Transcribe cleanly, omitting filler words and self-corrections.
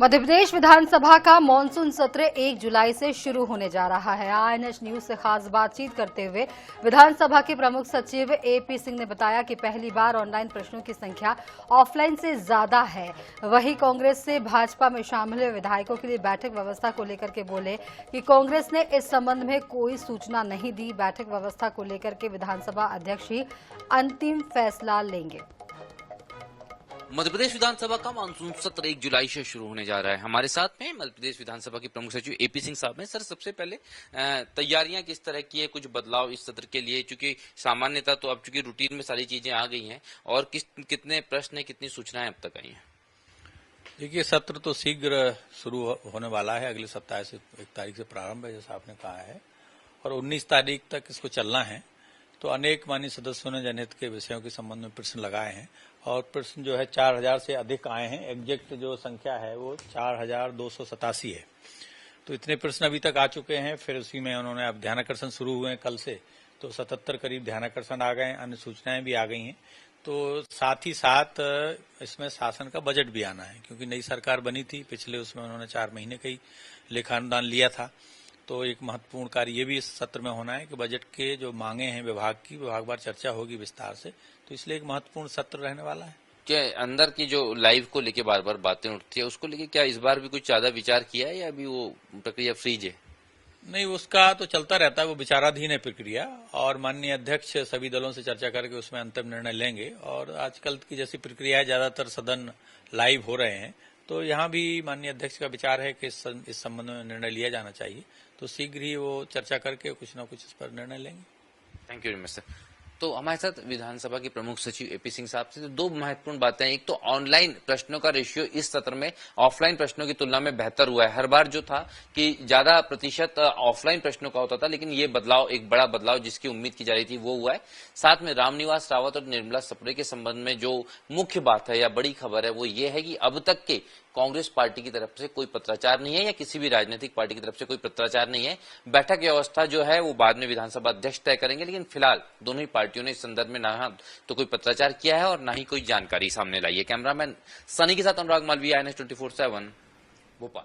मध्य प्रदेश विधानसभा का मानसून सत्र 1 जुलाई से शुरू होने जा रहा है। आईएनएच न्यूज से खास बातचीत करते हुए विधानसभा के प्रमुख सचिव एपी सिंह ने बताया कि पहली बार ऑनलाइन प्रश्नों की संख्या ऑफलाइन से ज्यादा है। वहीं कांग्रेस से भाजपा में शामिल हुए विधायकों के लिए बैठक व्यवस्था को लेकर के बोले कि कांग्रेस ने इस संबंध में कोई सूचना नहीं दी। बैठक व्यवस्था को लेकर के विधानसभा अध्यक्ष ही अंतिम फैसला लेंगे। मध्य प्रदेश विधानसभा का मानसून सत्र 1 जुलाई से शुरू होने जा रहा है। हमारे साथ में मध्य प्रदेश विधानसभा के प्रमुख सचिव एपी सिंह साहब हैं। सर, सबसे पहले तैयारियां किस तरह की है, कुछ बदलाव इस सत्र के लिए, चूंकि सामान्यतः तो अब चूंकि रूटीन में सारी चीजें आ गई हैं, और कितने प्रश्न, कितनी सूचनाएं अब तक आई हैं? देखिए, सत्र तो शीघ्र शुरू होने वाला है। अगले सप्ताह से 1 तारीख से प्रारंभ है, जैसा आपने कहा है, और 19 तारीख तक इसको चलना है। तो अनेक माननीय सदस्यों ने जनहित के विषयों के संबंध में प्रश्न लगाए हैं, और प्रश्न जो है 4000 से अधिक आए हैं। एग्जैक्ट जो संख्या है वो 4287 है। तो इतने प्रश्न अभी तक आ चुके हैं। फिर उसी में उन्होंने अब ध्यानाकर्षण शुरू हुए हैं कल से, तो 77 करीब ध्यानाकर्षण आ गए हैं, अन्य सूचनाएं भी आ गई हैं। तो साथ ही साथ इसमें शासन का बजट भी आना है, क्योंकि नई सरकार बनी थी पिछले, उसमें उन्होंने 4 महीने का ही लेखा अनुदान लिया था। तो एक महत्वपूर्ण कार्य ये भी इस सत्र में होना है कि बजट के जो मांगे हैं विभाग की, विभागवार चर्चा होगी विस्तार से। तो इसलिए एक महत्वपूर्ण सत्र रहने वाला है। क्या अंदर की जो लाइव को लेके बार बार बातें उठती है, उसको लेके क्या इस बार भी कुछ ज्यादा विचार किया है, या अभी वो प्रक्रिया फ्रीज है? नहीं, उसका तो चलता रहता है, वो विचाराधीन है प्रक्रिया, और माननीय अध्यक्ष सभी दलों से चर्चा करके उसमें अंतिम निर्णय लेंगे। और आजकल की जैसी प्रक्रिया है, ज्यादातर सदन लाइव हो रहे हैं, तो यहाँ भी माननीय अध्यक्ष का विचार है कि इस संबंध में निर्णय लिया जाना चाहिए। तो शीघ्र ही वो चर्चा करके कुछ न कुछ इस पर निर्णय लेंगे। Thank you very much sir. तो हमारे साथ विधानसभा के प्रमुख सचिव एपी सिंह साहब से 2 महत्वपूर्ण बातें हैं। एक तो ऑनलाइन प्रश्नों का रेशियो इस सत्र में ऑफलाइन प्रश्नों की तुलना में बेहतर हुआ है। हर बार जो था कि ज्यादा प्रतिशत ऑफलाइन प्रश्नों का होता था, लेकिन ये बदलाव, एक बड़ा बदलाव जिसकी उम्मीद की जा रही थी, वो हुआ है। साथ में रामनिवास रावत और निर्मला सप्रे के संबंध में जो मुख्य बात है या बड़ी खबर है, वो ये है कि अब तक के कांग्रेस पार्टी की तरफ से कोई पत्राचार नहीं है, या किसी भी राजनीतिक पार्टी की तरफ से कोई पत्राचार नहीं है। बैठक व्यवस्था जो है वो बाद में विधानसभा अध्यक्ष तय करेंगे, लेकिन फिलहाल दोनों ही पार्टियों ने इस संदर्भ में ना तो कोई पत्राचार किया है और ना ही कोई जानकारी सामने लाई है। कैमरामैन सनी के साथ अनुराग मालवीय, INS 24/7 भोपाल।